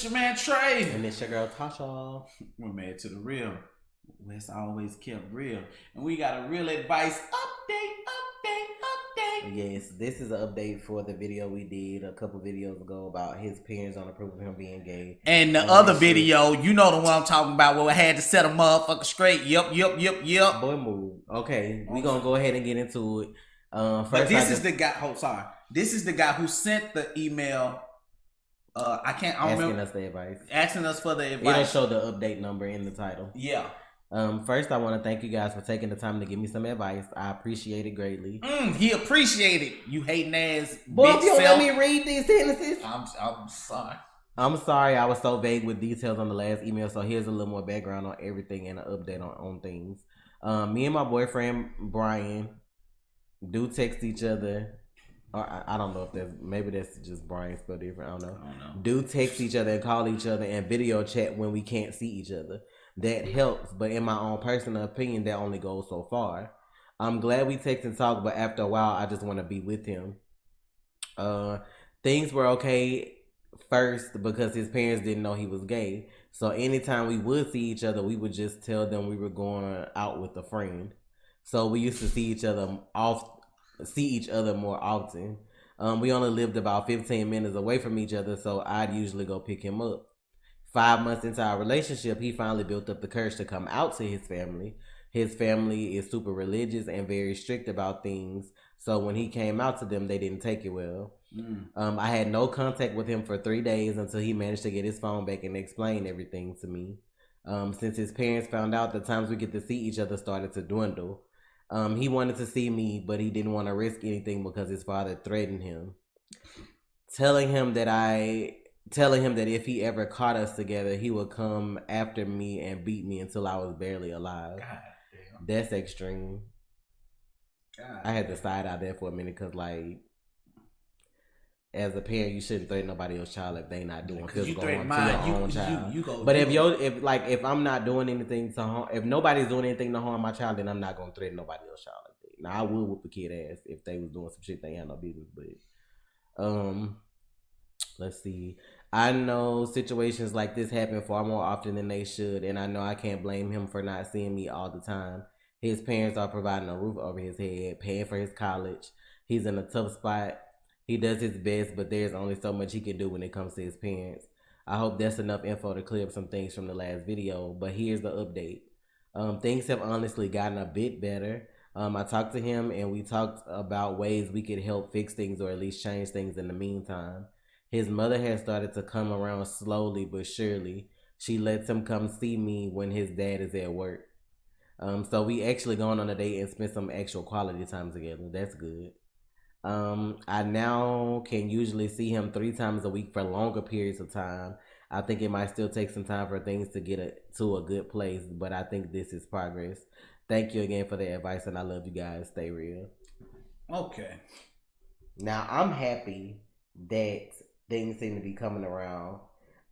This your man Trey. And it's your girl Tasha. We're married to the real. West always kept real. And we got a real advice update. Yes, this is an update for the video we did a couple videos ago about his parents don't approve of him being gay. And the other video, you know the one I'm talking about, where I had to set a motherfucker straight. Yup. Boy move. Okay, we gonna go ahead and get into it. First, but this is the guy. Oh, sorry. This is the guy who sent the email. Asking us the advice. Asking us for the advice. It'll show the update number in the title. Yeah. First, I want to thank you guys for taking the time to give me some advice. I appreciate it greatly. He appreciated you hating ass. Boy, if you don't let me read these sentences. I'm sorry. I'm sorry I was so vague with details on the last email, so here's a little more background on everything and an update on things. Me and my boyfriend, Brian, do text each other. I don't know if maybe that's just Brian spelled different. I don't know. Do text each other and call each other and video chat when we can't see each other. That helps, but in my own personal opinion, that only goes so far. I'm glad we text and talk, but after a while, I just want to be with him. Things were okay first because his parents didn't know he was gay. So anytime we would see each other, we would just tell them we were going out with a friend. So we used to see each other more often. We only lived about 15 minutes away from each other, so I'd usually go pick him up. 5 months into our relationship, he finally built up the courage to come out to his family. His family is super religious and very strict about things. So when he came out to them, they didn't take it well. I had no contact with him for 3 days until he managed to get his phone back and explain everything to me. Since his parents found out, the times we get to see each other started to dwindle. He wanted to see me, but he didn't want to risk anything because his father threatened him. Telling him that if he ever caught us together, he would come after me and beat me until I was barely alive. God damn. That's extreme. God I had to side out there for a minute because, like, as a parent, you shouldn't threaten nobody else's child if they not doing physical harm to your own child. But if I'm not doing anything to harm, if nobody's doing anything to harm my child, then I'm not gonna threaten nobody else's child like that. Now I would whoop a kid ass if they was doing some shit they had no business. But let's see. I know situations like this happen far more often than they should, and I know I can't blame him for not seeing me all the time. His parents are providing a roof over his head, paying for his college. He's in a tough spot. He does his best, but there's only so much he can do when it comes to his parents. I hope that's enough info to clear up some things from the last video, but here's the update. Things have honestly gotten a bit better. I talked to him and we talked about ways we could help fix things or at least change things in the meantime. His mother has started to come around slowly but surely. She lets him come see me when his dad is at work. So we actually gone on a date and spent some actual quality time together. That's good. I now can usually see him 3 times a week for longer periods of time. I think it might still take some time for things to get to a good place, but I think this is progress. Thank you again for the advice, and I love you guys. Stay real. Okay. Now, I'm happy that things seem to be coming around.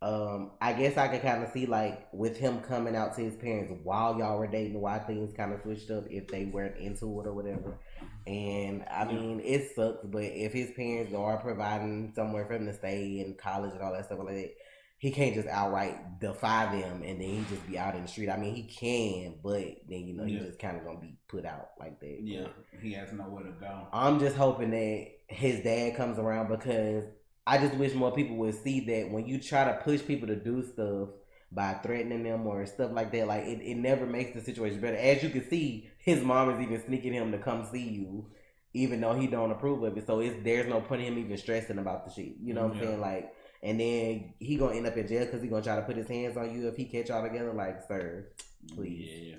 I guess I could kind of see, like, with him coming out to his parents while y'all were dating, why things kind of switched up if they weren't into it or whatever. And, I mean, it sucks, but if his parents are providing somewhere for him to stay in college and all that stuff like that, he can't just outright defy them and then he just be out in the street. I mean, he can, but then, you know, he's just kind of going to be put out like that. Yeah, he has nowhere to go. I'm just hoping that his dad comes around because I just wish more people would see that when you try to push people to do stuff by threatening them or stuff like that, like it never makes the situation better. As you can see, his mom is even sneaking him to come see you, even though he don't approve of it. So there's no point in him even stressing about the shit. You know what I'm saying? Like, and then he gonna end up in jail because he gonna try to put his hands on you if he catch y'all together. Like, sir, please.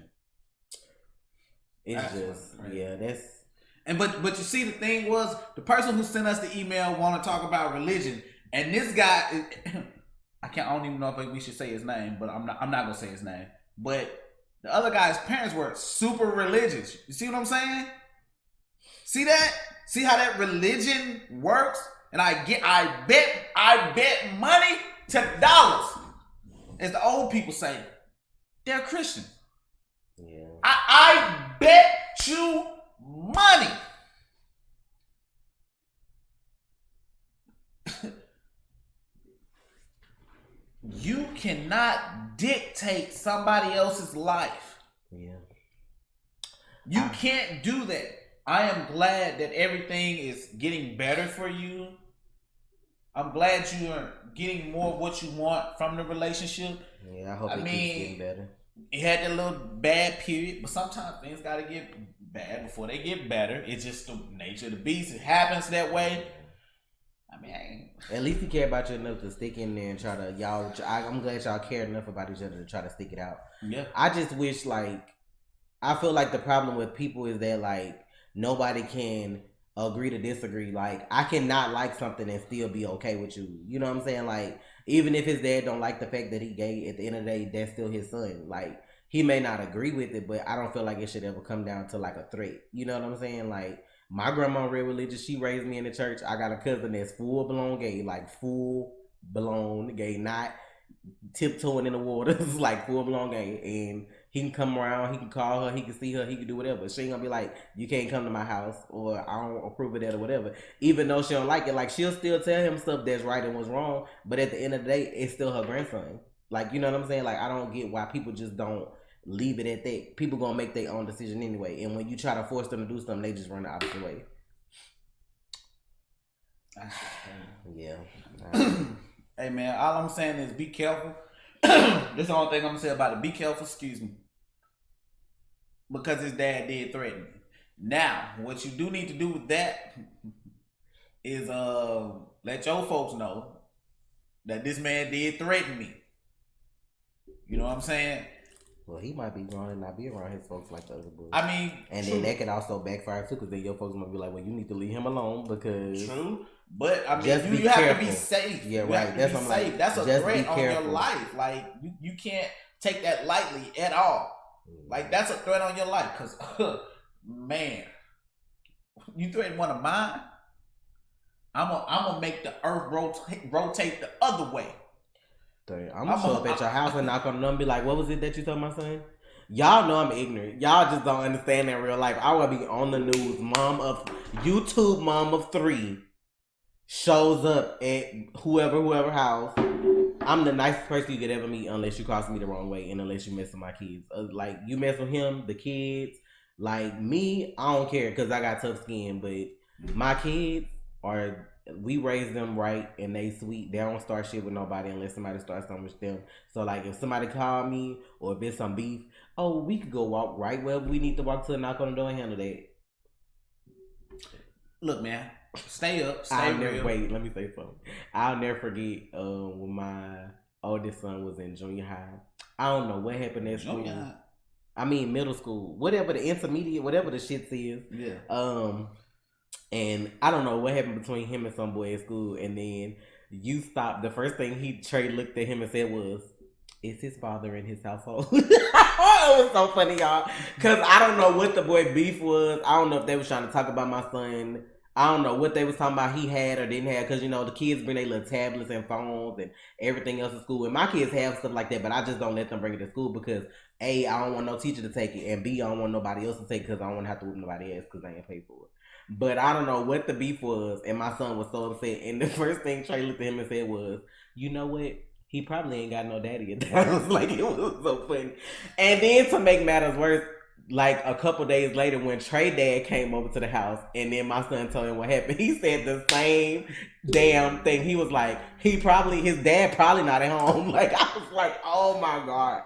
Yeah. It's just that's. And but you see, the thing was, the person who sent us the email want to talk about religion, and this guy, I don't even know if we should say his name, but I'm not gonna say his name. But the other guy's parents were super religious. You see what I'm saying? See that? See how that religion works? And I bet money to dollars, as the old people say, they're Christian. Yeah. I bet you money. cannot dictate somebody else's life. Yeah. You can't do that. I am glad that everything is getting better for you. I'm glad you are getting more of what you want from the relationship. Yeah, I hope it keeps getting better. It had that little bad period, but sometimes things gotta get bad before they get better. It's just the nature of the beast. It happens that way. I mean, at least he care about you enough to stick in there and try to I'm glad y'all care enough about each other to try to stick it out. Yeah. I just wish I feel like the problem with people is that nobody can agree to disagree. I cannot like something and still be okay with you. You know what I'm saying? Even if his dad don't like the fact that he gay, at the end of the day, that's still his son. He may not agree with it, but I don't feel like it should ever come down to a threat. You know what I'm saying? My grandma real religious. She raised me in the church. I got a cousin that's full blown gay, full blown gay, not tiptoeing in the waters, full blown gay. And he can come around, he can call her, he can see her, he can do whatever. She ain't gonna be like, you can't come to my house, or I don't approve of that, or whatever. Even though she don't like it, she'll still tell him stuff that's right and what's wrong. But at the end of the day, it's still her grandson. You know what I'm saying? I don't get why people just don't leave it at that. People gonna make their own decision anyway. And when you try to force them to do something, they just run the opposite way. Yeah. Hey man, all I'm saying is be careful. That's the only thing I'm gonna say about it. Be careful, excuse me. Because his dad did threaten me. Now, what you do need to do with that is let your folks know that this man did threaten me. You know what I'm saying? Well, he might be grown and not be around his folks like the other boys. I mean, and true. Then that could also backfire too, because then your folks might be like, well, you need to leave him alone because. True. But I mean, you have to be safe. Yeah, right. That's what I'm safe. That's a threat on your life. You can't take that lightly at all. That's a threat on your life. Cause man, you threaten one of mine, I'm gonna make the earth rotate the other way. I'm gonna show up at your house and knock on the door and be like, what was it that you told my son? Y'all know I'm ignorant. Y'all just don't understand that in real life. I will be on the news. YouTube mom of 3 shows up at whoever house. I'm the nicest person you could ever meet unless you cross me the wrong way and unless you mess with my kids. You mess with him, the kids. Me, I don't care because I got tough skin. But my kids we raise them right and they sweet. They don't start shit with nobody unless somebody starts something with them. So if somebody call me or if it's some beef, we could go walk right where we need to walk to and knock on the door and handle that. Look, man, stay up, stay real. Wait, let me say something. I'll never forget when my oldest son was in junior high. I don't know what happened at school. I mean middle school, whatever the intermediate, whatever the shit is. Yeah. And I don't know what happened between him and some boy at school. And then you stopped. The first thing Trey looked at him and said was, is his father in his household? It was so funny, y'all. Because I don't know what the boy beef was. I don't know if they was trying to talk about my son. I don't know what they was talking about he had or didn't have. Because, the kids bring their little tablets and phones and everything else to school. And my kids have stuff like that. But I just don't let them bring it to school because, A, I don't want no teacher to take it. And B, I don't want nobody else to take it because I don't want to have to whoop nobody ass because they ain't paid for it. But I don't know what the beef was, and my son was so upset. And the first thing Trey looked at him and said was, you know what? He probably ain't got no daddy. And I was it was so funny. And then to make matters worse, a couple days later when Trey dad came over to the house and then my son told him what happened, he said the same damn thing. He was like, his dad probably not at home. I was like, oh my God.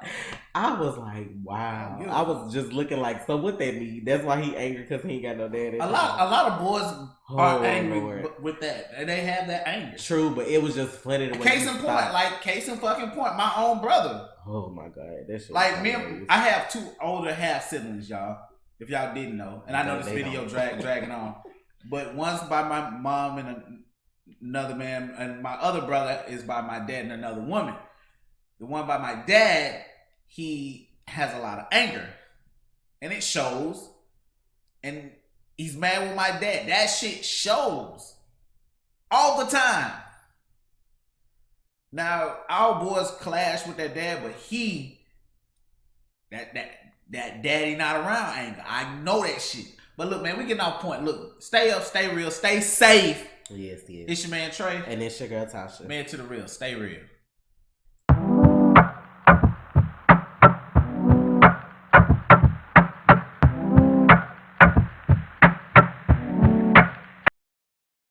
I was like, wow. I was just looking so what that mean? That's why he angry because he ain't got no daddy. A lot of boys are angry with that. And they have that anger. True, but it was just funny the way case in fucking point, my own brother. Oh my God. That shit I have 2 older half siblings, y'all. If y'all didn't know. And I know this video dragging on. But one's by my mom and another man, and my other brother is by my dad and another woman. The one by my dad, he has a lot of anger. And it shows. And he's mad with my dad. That shit shows. All the time. Now, our boys clash with their dad, but that daddy not around anger. I know that shit. But look, man, we getting off point. Look, stay up, stay real, stay safe. Yes. It's your man Trey. And it's your girl Tasha. Man to the real. Stay real.